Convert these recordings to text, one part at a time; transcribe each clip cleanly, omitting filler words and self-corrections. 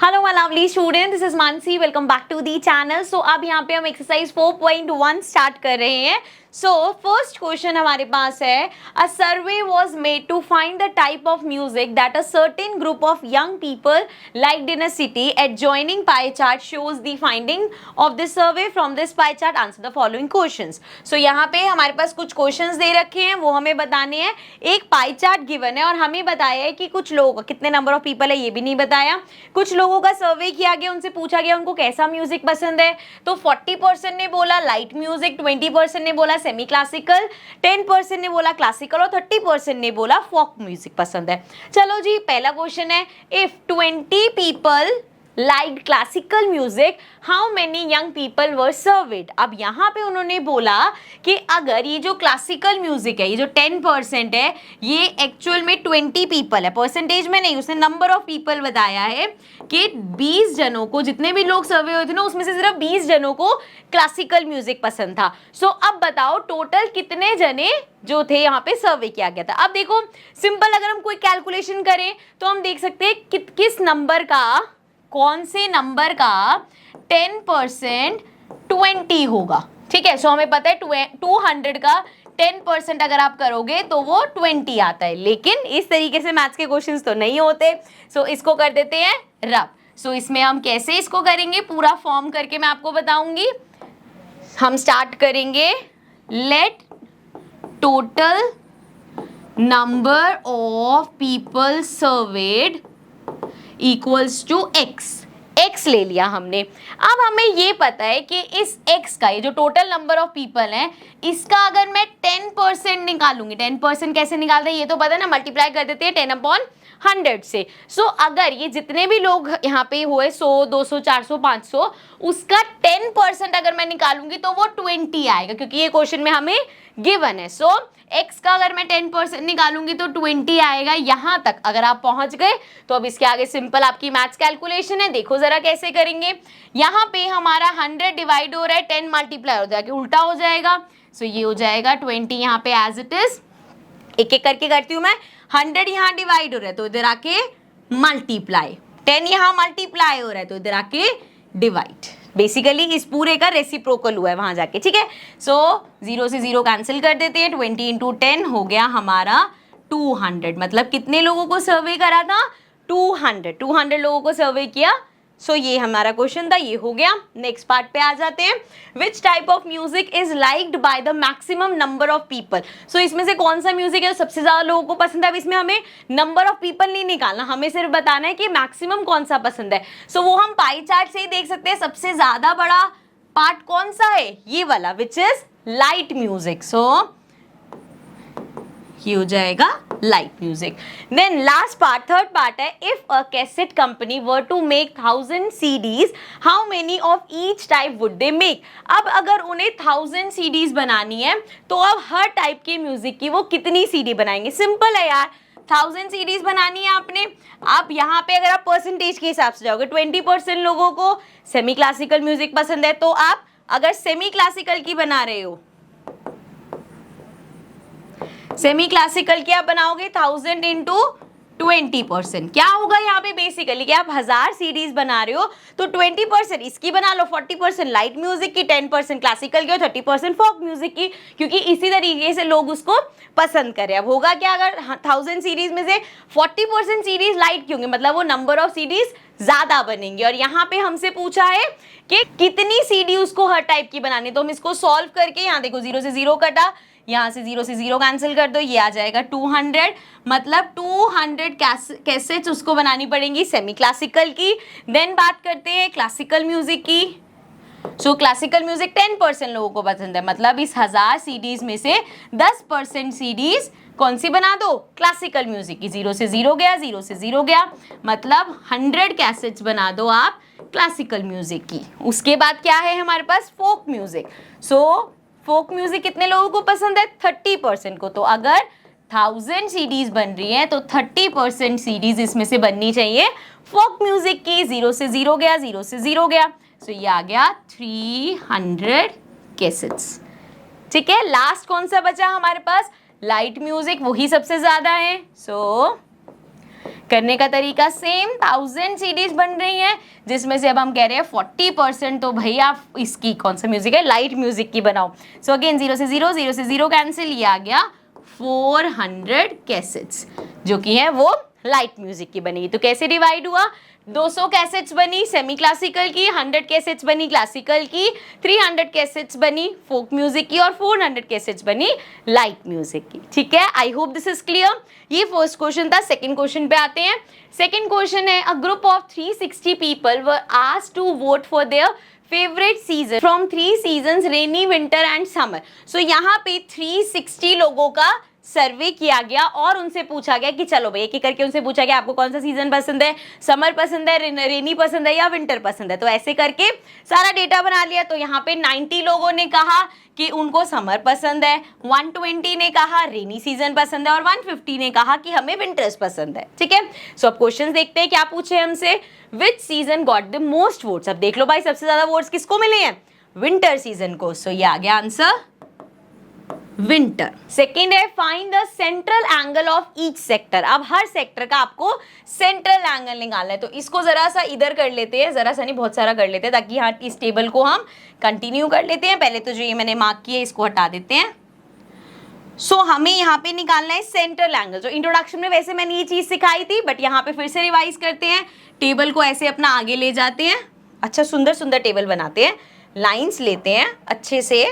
Hello my lovely student, this is Mansi. Welcome back to the channel. So अब यहाँ पे हम एक्सरसाइज 4.1 स्टार्ट कर रहे हैं। सो फर्स्ट क्वेश्चन हमारे पास है, a survey was made to find the type of music that a certain group of young people liked in a city. Adjoining pie chart shows the finding of this survey. From this pie chart answer the following questions. So यहाँ पे हमारे पास कुछ questions दे रखे हैं, वो हमें बताने हैं। एक पाई चार्ट गिवन है और हमें बताया है कि कुछ लोग, कितने नंबर ऑफ पीपल है ये भी नहीं बताया। कुछ लोगों का सर्वे किया गया, उनसे पूछा गया उनको कैसा म्यूजिक पसंद है। तो 40% ने बोला लाइट म्यूजिक, 20% ने बोला सेमी क्लासिकल, 10% ने बोला क्लासिकल और 30% ने बोला फोक म्यूजिक पसंद है। चलो जी, पहला क्वेश्चन है, if 20 people like classical music how many young people were served. अब यहाँ पे उन्होंने बोला कि अगर ये जो क्लासिकल म्यूजिक है, ये जो 10% है, ये एक्चुअल में 20 पीपल है, परसेंटेज में नहीं, उसने नंबर ऑफ पीपल बताया है कि 20 जनों को, जितने भी लोग सर्वे हुए थे ना, उसमें से सिर्फ 20 जनों को क्लासिकल म्यूजिक पसंद था। सो अब बताओ टोटल कितने जने जो थे यहाँ पे सर्वे किया गया था। अब देखो सिंपल, अगर हम कोई कैलकुलेशन करें तो हम देख सकते हैं किस नंबर का, कौन से नंबर का 10% 20 होगा। ठीक है, सो हमें पता है 200 का 10% अगर आप करोगे तो वो 20 आता है, लेकिन इस तरीके से मैथ्स के क्वेश्चंस तो नहीं होते। सो इसको कर देते हैं रब। सो इसमें हम कैसे इसको करेंगे, पूरा फॉर्म करके मैं आपको बताऊंगी। हम स्टार्ट करेंगे, let total number of people served equals to X ले लिया हमने। अब हमें ये पता है कि इस x का, ये जो टोटल नंबर ऑफ पीपल है, इसका अगर मैं 10% निकालूंगी, 10% कैसे निकालते हैं ये तो पता है ना, मल्टीप्लाई कर देते हैं 10/100 से। सो अगर ये जितने भी लोग यहाँ पे हुए 100, 200, 400, 500, उसका 10% अगर मैं निकालूंगी तो वो 20 आएगा, क्योंकि ये क्वेश्चन में हमें गिवन है। सो x का अगर मैं 10% निकालूंगी तो 20 आएगा। यहां तक अगर आप पहुंच गए तो अब इसके आगे सिंपल आपकी मैथ्स कैलकुलेशन है। देखो जरा कैसे करेंगे। यहाँ पे हमारा 100 डिवाइड हो रहा है, 10 मल्टीप्लाई हो जाएगा, उल्टा हो जाएगा। सो ये हो जाएगा 20 यहाँ पे एज इट इज। एक एक करके करती हूँ मैं। 100 यहाँ डिवाइड हो रहा है तो इधर आके मल्टीप्लाई, 10 यहाँ मल्टीप्लाई हो रहा है तो इधर आके डिवाइड। बेसिकली इस पूरे का रेसिप्रोकल हुआ है वहां जाके। ठीक है, सो 0 से 0 कैंसिल कर देते हैं। 20 इंटू 10 हो गया हमारा 200। मतलब कितने लोगों को सर्वे करा था? 200 लोगों को सर्वे किया। सो ये हमारा क्वेश्चन था, ये हो गया। नेक्स्ट पार्ट पे आ जाते हैं। Which type of music is liked by the maximum number of people. So इसमें से कौन सा म्यूजिक है सबसे ज्यादा लोगों को पसंद है। अब इसमें हमें नंबर ऑफ पीपल नहीं निकालना, हमें सिर्फ बताना है कि मैक्सिमम कौन सा पसंद है। सो वो हम पाई चार्ट से ही देख सकते हैं। सबसे ज्यादा बड़ा पार्ट कौन सा है? ये वाला, which is light music. So ये हो जाएगा light music. Then last part, third part है, if a cassette company were to make 1000 CDs how many of each type would they make. अब अगर उन्हें 1000 CDs बनानी है तो अब हर टाइप के म्यूजिक की वो कितनी CD बनाएंगे? सिंपल है यार, 1000 CDs बनानी है आपने। आप यहाँ पे अगर आप परसेंटेज के हिसाब से जाओगे, 20% लोगों को सेमी क्लासिकल म्यूजिक पसंद है, तो आप अगर सेमी क्लासिकल की बना रहे हो, सेमी क्लासिकल की आप बनाओगे 1000 इंटू 20%, क्या होगा यहाँ पे? बेसिकली कि आप 1000 CDs बना रहे हो तो 20% इसकी बना लो, 40% लाइट म्यूजिक की, 10% क्लासिकल की और 30% फोक म्यूजिक की, क्योंकि इसी तरीके से लोग उसको पसंद करें। अब होगा क्या, अगर 1000 CDs में से 40% CDs लाइट की होंगे, मतलब वो नंबर ऑफ CDs ज्यादा बनेंगे। और यहाँ पे हमसे पूछा है कि कितनी CD उसको हर टाइप की बनानी, तो हम इसको सॉल्व करके, यहाँ देखो 0 से 0 कटा, यहाँ से 0 से 0 कैंसिल कर दो, ये आ जाएगा 200। मतलब 200 कैसेट्स उसको बनानी पड़ेंगी सेमी क्लासिकल की। देन बात करते हैं क्लासिकल म्यूजिक की। सो क्लासिकल म्यूजिक 10% लोगों को पसंद है, मतलब इस 1000 CDs में से 10% CDs कौन सी बना दो? क्लासिकल म्यूजिक की। 0 से 0 गया, 0 से 0 गया, मतलब 100 कैसेट्स बना दो आप क्लासिकल म्यूजिक की। उसके बाद क्या है हमारे पास? Folk music. सो फोक म्यूजिक कितने लोगों को पसंद है? 30% को। तो अगर 1000 CDs बन रही है तो 30% CDs इसमें से बननी चाहिए फोक म्यूजिक की। 0 से 0 गया, 0 से 0 गया, सो ये आ गया 300 कैसेट्स। ठीक है, लास्ट कौन सा बचा हमारे पास? लाइट म्यूजिक, वही सबसे ज्यादा है। सो करने का तरीका सेम, 1000 सीडीज बन रही हैं, जिसमें से अब हम कह रहे हैं 40% तो भाई आप इसकी कौन सा म्यूजिक है, लाइट म्यूजिक की बनाओ। सो अगेन 0 से 0, 0 से 0 कैंसिल, ये आ गया 400 कैसेट्स जो कि है वो लाइट म्यूजिक की बनेगी। तो कैसे डिवाइड हुआ, 200 कैसेट्स बनी सेमी क्लासिकल की, 100 कैसेट्स बनी क्लासिकल की, 300 कैसेट्स बनी फोक म्यूजिक की और 400 कैसेट्स बनी लाइट म्यूजिक की। ठीक है, I hope this is clear. ये फर्स्ट क्वेश्चन था। सेकंड क्वेश्चन पे आते हैं। सेकंड क्वेश्चन है, a group of 360 people were asked to vote for their favourite season from 3 seasons, rainy, winter and summer. So यहाँ पे 360 लोगों का सर्वे किया गया और उनसे पूछा गया कि चलो भाई, एक एक करके उनसे पूछा गया आपको कौन सा सीजन पसंद है, समर पसंद है, रेनी पसंद है या विंटर पसंद है। तो ऐसे करके सारा डेटा बना लिया। तो यहाँ पे 90 लोगों ने कहा कि उनको समर पसंद है, 120 ने कहा रेनी सीजन पसंद है और 150 ने कहा कि हमें विंटर्स पसंद है। ठीक है, सो अब क्वेश्चन देखते हैं क्या पूछे हमसे, विच season got the most votes. अब देख लो भाई, सबसे ज्यादा वोट्स किसको मिले हैं, विंटर सीजन को। सो ये आ गया आंसर विंटर। सेकेंड है, find the central angle of each sector. अब हर सेक्टर का आपको सेंट्रल एंगल निकालना है। तो इसको जरा सा इधर कर लेते हैं, जरा सा नहीं बहुत सारा कर लेते हैं, ताकि यहाँ इस टेबल को हम कंटिन्यू कर लेते हैं। पहले तो जो ये मैंने मार्क किया इसको हटा देते हैं। सो हमें यहाँ पे निकालना है सेंट्रल एंगल। जो इंट्रोडक्शन में वैसे मैंने ये चीज सिखाई थी, बट यहाँ पे फिर से रिवाइज करते हैं। टेबल को ऐसे अपना आगे ले जाते हैं, अच्छा सुंदर सुंदर टेबल बनाते हैं, लाइंस लेते हैं अच्छे से।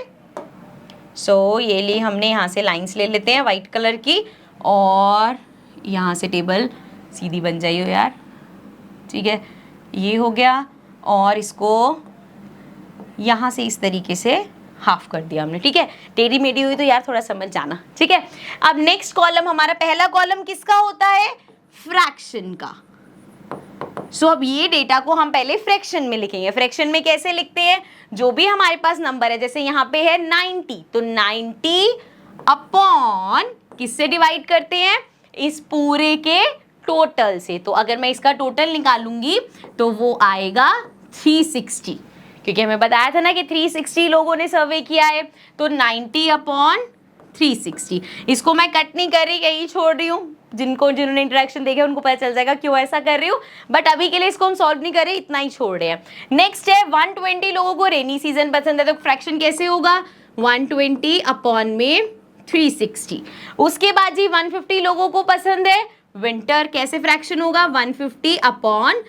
सो ये ली हमने, यहाँ से लाइंस ले लेते हैं वाइट कलर की, और यहाँ से टेबल सीधी बन जाइए यार। ठीक है, ये हो गया, और इसको यहाँ से इस तरीके से हाफ कर दिया हमने। ठीक है, टेढ़ी मेढ़ी हुई तो यार थोड़ा समझ जाना। ठीक है, अब नेक्स्ट कॉलम, हमारा पहला कॉलम किसका होता है, फ्रैक्शन का। सो अब ये डेटा को हम पहले फ्रैक्शन में लिखेंगे। फ्रैक्शन में कैसे लिखते हैं, जो भी हमारे पास नंबर है, जैसे यहाँ पे है 90, तो 90 अपॉन किससे डिवाइड करते हैं, इस पूरे के टोटल से। तो अगर मैं इसका टोटल निकालूंगी तो वो आएगा 360, क्योंकि हमें बताया था ना कि 360 लोगों ने सर्वे किया है। तो 90 अपॉन 360, इसको मैं कट नहीं कर रही, यही छोड़ रही हूँ। जिन्होंने इंटरेक्शन देखे उनको पता चल जाएगा क्यों ऐसा कर रही हूँ, बट अभी के लिए इसको हम सॉल्व नहीं कर रहे, इतना ही छोड़ रहे हैं। नेक्स्ट है, 120 लोगों को रेनी सीजन पसंद है, तो फ्रैक्शन कैसे होगा, 120 अपॉन में 360। उसके बाद जी 150 लोगों को पसंद है विंटर, कैसे फ्रैक्शन होगा, 150 अपॉन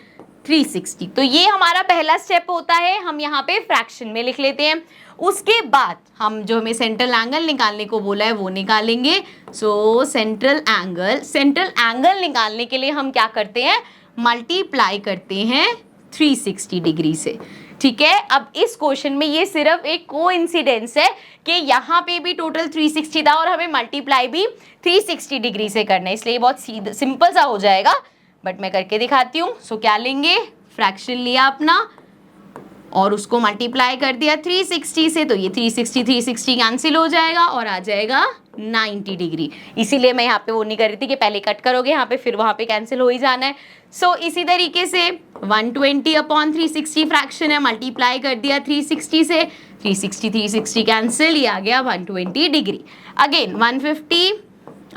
360। तो ये हमारा पहला स्टेप होता है, हम यहाँ पे फ्रैक्शन में लिख लेते हैं। उसके बाद हम जो हमें सेंट्रल एंगल निकालने को बोला है वो निकालेंगे। सो सेंट्रल एंगल निकालने के लिए हम क्या करते हैं, मल्टीप्लाई करते हैं 360 डिग्री से। ठीक है, अब इस क्वेश्चन में ये सिर्फ एक कोइंसिडेंस है कि यहाँ पे भी टोटल 360 था और हमें मल्टीप्लाई भी 360 डिग्री से करना है, इसलिए बहुत सिंपल सा हो जाएगा, बट मैं करके दिखाती हूँ। सो क्या लेंगे, फ्रैक्शन लिया अपना और उसको मल्टीप्लाई कर दिया 360 से, तो ये 360 कैंसिल हो जाएगा और आ जाएगा 90 डिग्री। इसीलिए मैं यहाँ पे वो नहीं कर रही थी कि पहले कट करोगे यहाँ पे फिर वहाँ पे कैंसिल हो ही जाना है। सो इसी तरीके से 120 अपॉन 360 फ्रैक्शन है, मल्टीप्लाई कर दिया 360 से, 360 कैंसिल, ये आ गया 120 डिग्री। अगेन 150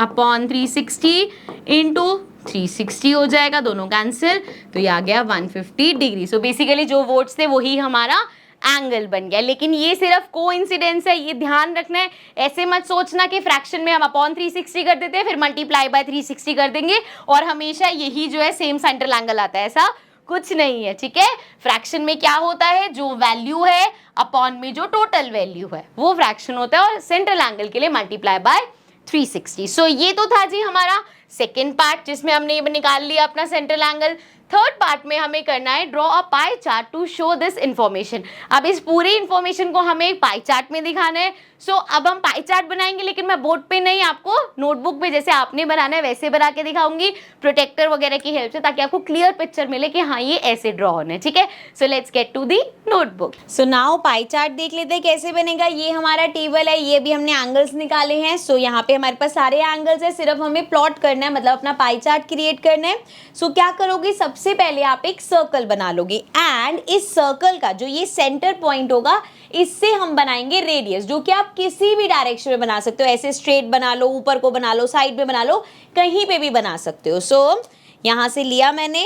अपॉन 360 इंटू 360 हो जाएगा, दोनों कैंसिल, तो ये आ गया 150 डिग्री। सो बेसिकली जो वोट्स थे वही हमारा एंगल बन गया। लेकिन ये सिर्फ कोइंसिडेंस है, ये ध्यान रखना है। ऐसे मत सोचना कि फ्रैक्शन में हम अपॉन 360 कर देते हैं फिर मल्टीप्लाई बाय 360 कर देंगे और हमेशा यही जो है सेम सेंट्रल एंगल आता है, ऐसा कुछ नहीं है। ठीक है, फ्रैक्शन में क्या होता है, जो वैल्यू है अपॉन में जो टोटल वैल्यू है वो फ्रैक्शन होता है और सेंट्रल एंगल के लिए मल्टीप्लाई बाय 360। सो ये तो था जी हमारा सेकेंड पार्ट, जिसमें हमने ये निकाल लिया अपना सेंट्रल एंगल। थर्ड पार्ट में हमें करना है draw a pie chart to show this information. अब इस पूरी इंफॉर्मेशन को हमें पाई चार्ट में दिखाना है। सो अब हम पाई चार्ट बनाएंगे, लेकिन मैं बोर्ड पे नहीं, आपको नोटबुक पे जैसे आपने बनाना है वैसे बना के दिखाऊंगी प्रोटेक्टर वगैरह की हेल्प से, ताकि आपको क्लियर पिक्चर मिले कि हाँ ये ऐसे ड्रॉ होना है। ठीक है, so let's get to the notebook. So now pie chart देख लेते हैं कैसे बनेगा। ये हमारा टेबल है, ये भी हमने एंगल्स निकाले हैं। सो यहाँ पे हमारे पास सारे एंगल्स है, सिर्फ हमें प्लॉट करना है, मतलब अपना पाई चार्ट क्रिएट करना है। सो क्या करोगे, सबसे पहले आप एक सर्कल बना लोगे एंड इस सर्कल का जो ये सेंटर पॉइंट होगा इससे हम बनाएंगे रेडियस, जो कि आप किसी भी डायरेक्शन में बना सकते हो। ऐसे स्ट्रेट बना लो, ऊपर को बना लो, साइड में बना लो, कहीं पे भी बना सकते हो। सो यहाँ से लिया मैंने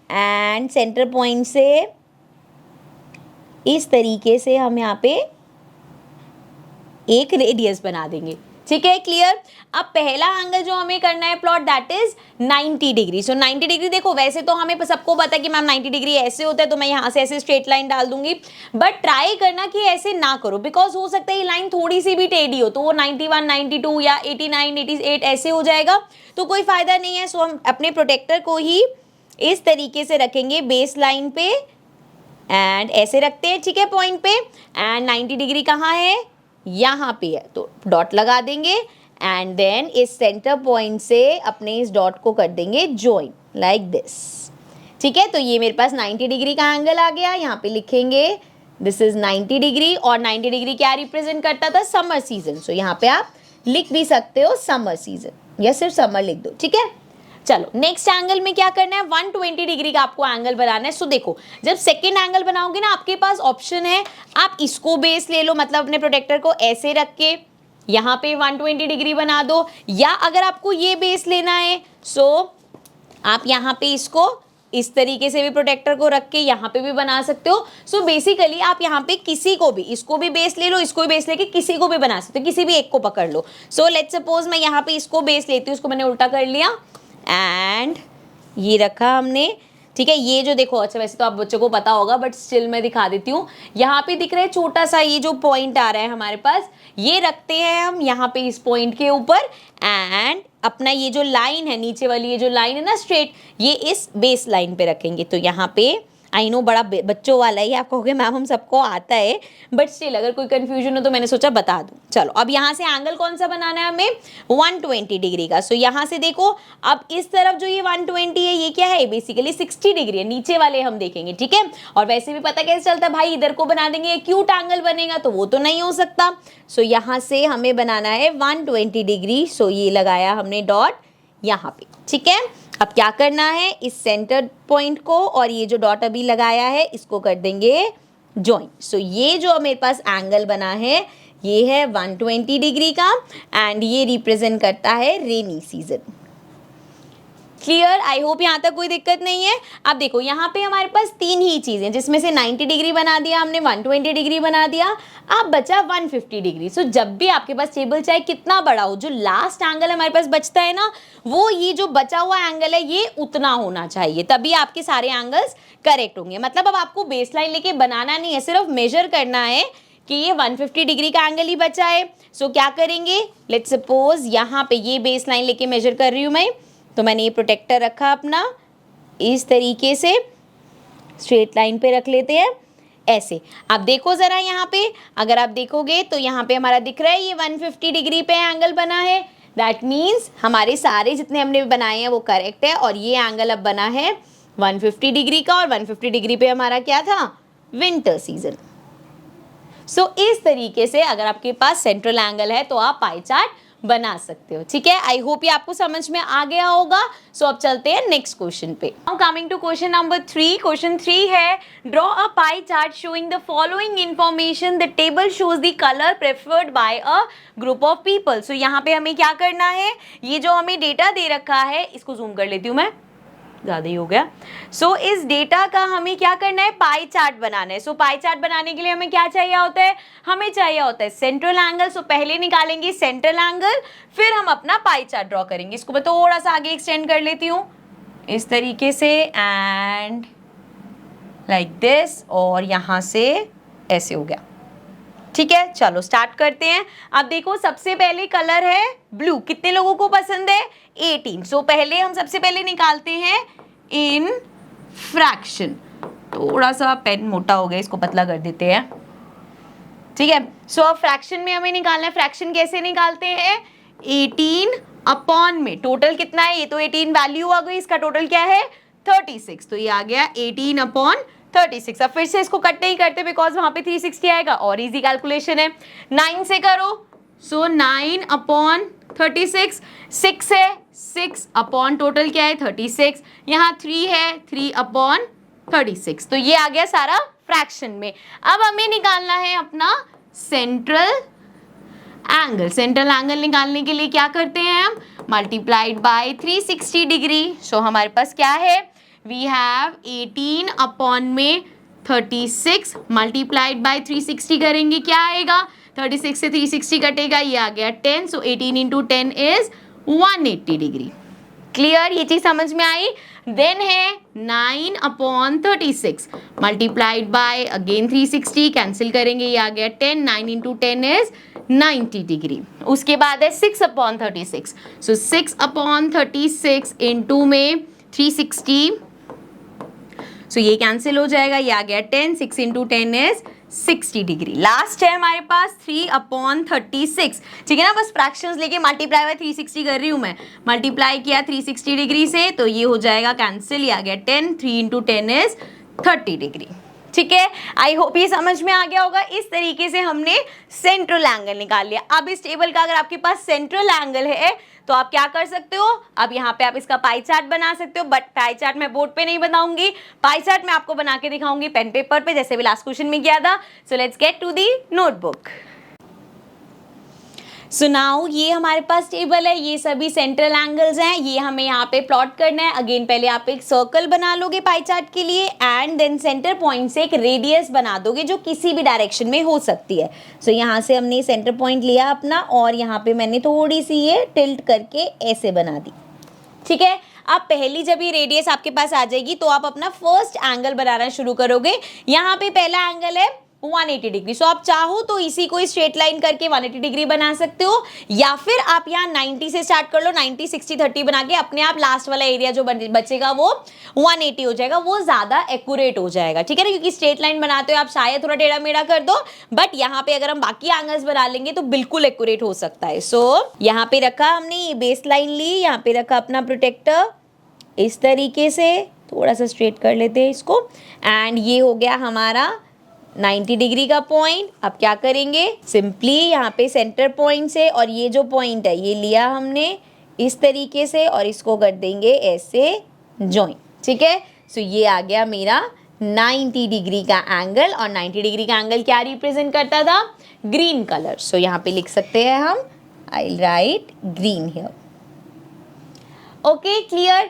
एंड सेंटर पॉइंट से इस तरीके से हम यहाँ पे एक रेडियस बना देंगे। ठीक है, क्लियर। अब पहला एंगल जो हमें करना है plot that is 90 degree. So 90 degree देखो, वैसे तो हमें सबको पता है कि मैम 90 डिग्री ऐसे होता है, तो मैं यहाँ से ऐसे स्ट्रेट लाइन डाल दूंगी, बट ट्राई करना कि ऐसे ना करो, बिकॉज हो सकता है ये लाइन थोड़ी सी भी टेढ़ी हो तो वो 91, 92 या 89, 88 ऐसे हो जाएगा, तो कोई फायदा नहीं है। सो हम अपने प्रोटेक्टर को ही इस तरीके से रखेंगे बेस लाइन पे एंड ऐसे रखते हैं, ठीक है, पॉइंट पे। एंड 90 डिग्री कहाँ है, यहाँ पे है, तो डॉट लगा देंगे एंड देन इस सेंटर पॉइंट से अपने इस डॉट को कर देंगे ज्वाइन लाइक दिस। ठीक है, तो ये मेरे पास 90 डिग्री का एंगल आ गया। यहाँ पे लिखेंगे दिस इज 90 डिग्री, और 90 डिग्री क्या रिप्रेजेंट करता था, समर सीजन। सो यहाँ पे आप लिख भी सकते हो समर सीजन या सिर्फ समर लिख दो। ठीक है, चलो नेक्स्ट एंगल में क्या करना है, 120 डिग्री का आपको एंगल बनाना है। सो देखो, जब सेकेंड एंगल बनाओगे ना, आपके पास ऑप्शन है, आप इसको बेस ले लो, मतलब अपने प्रोटेक्टर को ऐसे रख के यहाँ पे 120 डिग्री बना दो, या अगर आपको ये बेस लेना है सो आप यहाँ पे इसको इस तरीके से भी प्रोटेक्टर को रख के यहाँ पे भी बना सकते हो। सो बेसिकली आप यहाँ पे किसी को भी, इसको भी बेस ले लो, इसको भी बेस लेके किसी को भी बना सकते हो, किसी भी एक को पकड़ लो। सो लेट्स सपोज मैं यहाँ पे इसको बेस लेती हूँ, इसको मैंने उल्टा कर लिया एंड ये रखा हमने। ठीक है, ये जो देखो, अच्छा वैसे तो आप बच्चों को पता होगा बट स्टिल मैं दिखा देती हूँ। यहाँ पे दिख रहा है छोटा सा ये जो पॉइंट आ रहा है हमारे पास, ये रखते हैं हम यहाँ पे इस पॉइंट के ऊपर एंड अपना ये जो लाइन है नीचे वाली, ये जो लाइन है ना स्ट्रेट, ये इस बेस लाइन पे रखेंगे। तो यहाँ पे आई नो बड़ा बच्चों वाला ही, आप कहोगे मैम हम सबको आता है, बट स्टिल अगर कोई कंफ्यूजन हो तो मैंने सोचा बता दूं। चलो अब यहाँ से एंगल कौन सा बनाना है हमें, 120 डिग्री का। सो यहाँ से देखो, अब इस तरफ जो ये 120 है ये क्या है, बेसिकली 60 डिग्री है, नीचे वाले हम देखेंगे। ठीक है, और वैसे भी पता कैसे चलता है भाई, इधर को बना देंगे एक्यूट एंगल बनेगा, तो वो तो नहीं हो सकता। सो यहाँ से हमें बनाना है 120 डिग्री। सो ये लगाया हमने डॉट यहाँ पे। ठीक है, अब क्या करना है, इस सेंटर पॉइंट को और ये जो डॉट अभी लगाया है इसको कर देंगे जॉइन। सो ये जो मेरे पास एंगल बना है ये है 120 डिग्री का एंड ये रिप्रेजेंट करता है rainy season. Clear, I hope यहाँ तक कोई दिक्कत नहीं है। अब देखो यहाँ पे हमारे पास तीन ही चीज़ें, जिसमें से 90 डिग्री बना दिया हमने, 120 डिग्री बना दिया, अब बचा 150 डिग्री। सो जब भी आपके पास टेबल चाहे कितना बड़ा हो, जो लास्ट एंगल हमारे पास बचता है ना, वो ये जो बचा हुआ एंगल है ये उतना होना चाहिए, तभी आपके सारे एंगल्स करेक्ट होंगे। मतलब अब आपको बेस लाइन लेके बनाना नहीं है, सिर्फ मेजर करना है कि ये 150 डिग्री का एंगल ही बचा है। सो क्या करेंगे, लेट्स सपोज यहाँ पे ये बेस लाइन लेके मेजर कर रही हूँ मैं, तो मैंने ये प्रोटेक्टर रखा अपना इस तरीके से, स्ट्रेट लाइन पे रख लेते हैं ऐसे। अब देखो ज़रा यहाँ पे, अगर आप देखोगे तो यहाँ पे हमारा दिख रहा है ये 150 डिग्री पे एंगल बना है। दैट मीन्स हमारे सारे जितने हमने बनाए हैं वो करेक्ट है, और ये एंगल अब बना है 150 डिग्री का, और 150 डिग्री पे हमारा क्या था, विंटर सीजन। सो इस तरीके से अगर आपके पास सेंट्रल एंगल है तो आप पाई चार्ट बना सकते हो। ठीक है, आई होप ये आपको समझ में आ गया होगा। सो अब चलते हैं नेक्स्ट क्वेश्चन पे। Now coming to question number 3। Question 3 है, draw a pie chart showing the following information, the table shows the colour preferred by a group of people. So यहाँ पे हमें क्या करना है, ये जो हमें डेटा दे रखा है, इसको जूम कर लेती हूँ मैं, ज़्यादा ही हो गया। सो इस डेटा का हमें क्या करना है, पाई चार्ट बनाना है। सो पाई चार्ट बनाने के लिए हमें क्या चाहिए होता है, हमें चाहिए होता है सेंट्रल एंगल। सो पहले निकालेंगे सेंट्रल एंगल, फिर हम अपना पाई चार्ट ड्रॉ करेंगे। इसको मैं थोड़ा सा आगे एक्सटेंड कर लेती हूँ इस तरीके से एंड लाइक दिस, और यहाँ से ऐसे हो गया। ठीक है, चलो स्टार्ट करते हैं। अब देखो सबसे पहले कलर है ब्लू, कितने लोगों को पसंद है, 18। सो पहले हम सबसे पहले निकालते हैं इन फ्रैक्शन। थोड़ा सा पेन मोटा हो गया, इसको पतला कर देते हैं। ठीक है, सो अब फ्रैक्शन में हमें निकालना है। फ्रैक्शन कैसे निकालते हैं, 18 अपॉन में टोटल कितना है, ये तो 18 वैल्यू आ गई, इसका टोटल क्या है 36, तो ये आ गया 18 अपॉन 36। अब फिर से इसको कट नहीं करते बिकॉज वहां पे 360 आएगा, और इजी कैलकुलेशन है, 9 से करो। सो 9 अपॉन 36, 6 है, 6 अपॉन टोटल क्या है 36, यहाँ 3 है, 3 अपॉन 36, तो ये आ गया सारा फ्रैक्शन में। अब हमें निकालना है अपना सेंट्रल एंगल। सेंट्रल एंगल निकालने के लिए क्या करते हैं हम, मल्टीप्लाइड बाय 360 डिग्री। सो हमारे पास क्या है, वी हैव 18 अपॉन में 36 मल्टीप्लाइड बाय 360 करेंगे, क्या आएगा, 36 से 360 कटेगा, ये आ गया 10। सो 18 इंटू 10 इज 180 डिग्री। क्लियर, ये चीज समझ में आई। देन है 9 upon 36 multiplied by again 360, cancel करेंगे, ये आ गया 10। 9 इंटू 10 इज 90 डिग्री। उसके बाद है 6 अपॉन 36। सो 6 अपॉन 36 इंटू में 360, सो ये कैंसिल हो जाएगा, ये आ गया 10। 6 इंटू 10 इज 60 डिग्री। लास्ट है हमारे पास 3 अपॉन 36, ठीक है ना, बस फ्रैक्शंस लेके मल्टीप्लाई बाय 360 कर रही हूँ मैं। मल्टीप्लाई किया 360 डिग्री से तो ये हो जाएगा कैंसिल, ये आ गया 10। 3 इंटू 10 इज 30 डिग्री। ठीक है, आई होप ये समझ में आ गया होगा। इस तरीके से हमने सेंट्रल एंगल निकाल लिया। अब इस टेबल का अगर आपके पास सेंट्रल एंगल है तो आप क्या कर सकते हो, अब यहाँ पे आप इसका पाई चार्ट बना सकते हो, बट पाई चार्ट मैं बोर्ड पे नहीं बनाऊंगी, पाई चार्ट मैं आपको बना के दिखाऊंगी पेन पेपर पे, जैसे भी लास्ट क्वेश्चन में किया था। So let's get to the notebook. So now ये हमारे पास टेबल है, ये सभी सेंट्रल एंगल्स हैं, ये हमें यहाँ पे प्लॉट करना है। अगेन पहले आप एक सर्कल बना लोगे पाई चार्ट के लिए, एंड देन सेंटर पॉइंट से एक रेडियस बना दोगे जो किसी भी डायरेक्शन में हो सकती है। सो यहाँ से हमने सेंटर पॉइंट लिया अपना, और यहाँ पे मैंने थोड़ी सी ये टिल्ट करके ऐसे बना दी। ठीक है, अब पहली जब ये रेडियस आपके पास आ जाएगी तो आप अपना फर्स्ट एंगल बनाना शुरू करोगे। यहाँ पे पहला एंगल है 180 डिग्री। सो आप चाहो तो इसी को स्ट्रेट लाइन करके 180 डिग्री बना सकते हो, या फिर आप यहाँ 90 से स्टार्ट कर लो, 90 60 30 बना के अपने आप लास्ट वाला एरिया जो बचेगा वो 180 हो जाएगा, वो ज्यादा एक्यूरेट हो जाएगा। ठीक है ना, क्योंकि स्ट्रेट लाइन बनाते हो आप शायद थोड़ा टेढ़ा मेढ़ा कर दो, बट यहाँ पे अगर हम बाकी एंगल्स बना लेंगे तो बिल्कुल एक्यूरेट हो सकता है। सो यहाँ पे रखा हमने ये बेस लाइन ली, यहाँ पे रखा अपना प्रोटेक्टर, इस तरीके से थोड़ा सा स्ट्रेट कर लेते हैं इसको, एंड ये हो गया हमारा 90 डिग्री का पॉइंट। अब क्या करेंगे, सिंपली यहाँ पे सेंटर पॉइंट से, और ये जो पॉइंट है ये लिया हमने इस तरीके से, और इसको कर देंगे ऐसे जॉइन। ठीक है, सो ये आ गया मेरा 90 डिग्री का एंगल, और 90 डिग्री का एंगल क्या रिप्रेजेंट करता था, ग्रीन कलर। सो यहाँ पे लिख सकते हैं हम, I write green here. Okay, clear.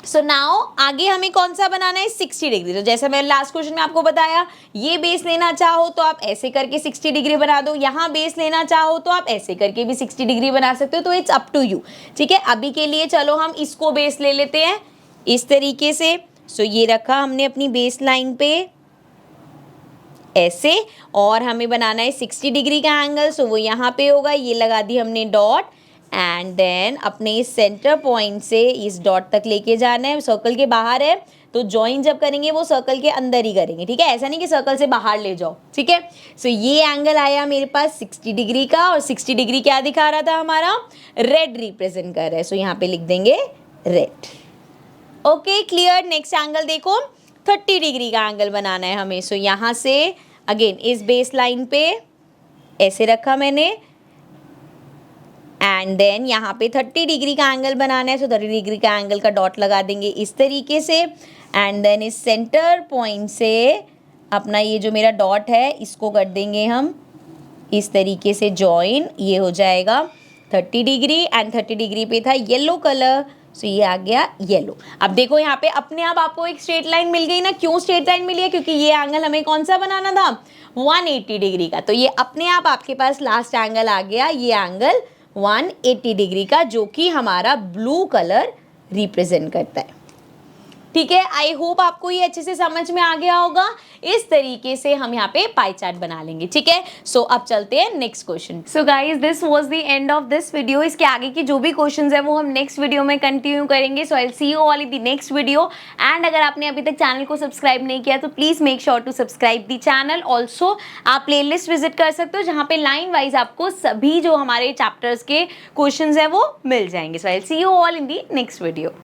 So now आगे हमें कौन सा बनाना है, 60 डिग्री। तो जैसे मैंने लास्ट क्वेश्चन में आपको बताया, ये बेस लेना चाहो तो आप ऐसे करके 60 डिग्री बना दो, यहाँ बेस लेना चाहो तो आप ऐसे करके भी 60 डिग्री बना सकते हो, तो इट्स अप टू यू। ठीक है, अभी के लिए चलो हम इसको बेस ले लेते हैं इस तरीके से। सो ये रखा हमने अपनी बेस लाइन पे ऐसे, और हमें बनाना है 60 डिग्री का एंगल। सो वो यहाँ पे होगा, ये लगा दी हमने डॉट, एंड देन अपने इस सेंटर पॉइंट से इस डॉट तक लेके जाना है। सर्कल के बाहर है तो जॉइन जब करेंगे वो सर्कल के अंदर ही करेंगे। ठीक है, ऐसा नहीं कि सर्कल से बाहर ले जाओ। ठीक है, सो ये एंगल आया मेरे पास 60 डिग्री का, और 60 डिग्री क्या दिखा रहा था हमारा, रेड रिप्रेजेंट कर रहा है। सो यहाँ पे लिख देंगे red. Okay, clear. Next angle देखो, 30 डिग्री का एंगल बनाना है हमें। सो यहाँ से अगेन इस बेस लाइन पे ऐसे रखा मैंने, एंड देन यहाँ पे 30 डिग्री का एंगल बनाना है। सो 30 डिग्री का एंगल का डॉट लगा देंगे इस तरीके से, एंड देन इस सेंटर पॉइंट से अपना ये जो मेरा डॉट है इसको कर देंगे हम इस तरीके से जॉइन, ये हो जाएगा 30 डिग्री, एंड 30 डिग्री पे था येलो कलर। सो ये आ गया येलो। अब देखो यहाँ पे अपने आप आपको एक स्ट्रेट लाइन मिल गई ना। क्यों स्ट्रेट लाइन मिली है, क्योंकि ये एंगल हमें कौन सा बनाना था, 180 डिग्री का। तो ये अपने आप आपके पास लास्ट एंगल आ गया, ये एंगल 180 डिग्री का, जो कि हमारा ब्लू कलर रिप्रेजेंट करता है। ठीक है, आई होप आपको ये अच्छे से समझ में आ गया होगा। इस तरीके से हम यहाँ पे पाई चार्ट बना लेंगे। ठीक है, सो अब चलते हैं next question. So guys, this was the end of this video. इसके आगे की जो भी क्वेश्चंस है वो हम नेक्स्ट वीडियो में कंटिन्यू करेंगे। So I will see you all in the next video, and अगर आपने अभी तक चैनल को सब्सक्राइब नहीं किया तो please make sure to subscribe the channel. Also आप प्लेलिस्ट विजिट कर सकते हो, जहाँ पे लाइन वाइज आपको सभी जो हमारे चैप्टर्स के क्वेश्चंस है वो मिल जाएंगे। So I will see you all in the next video.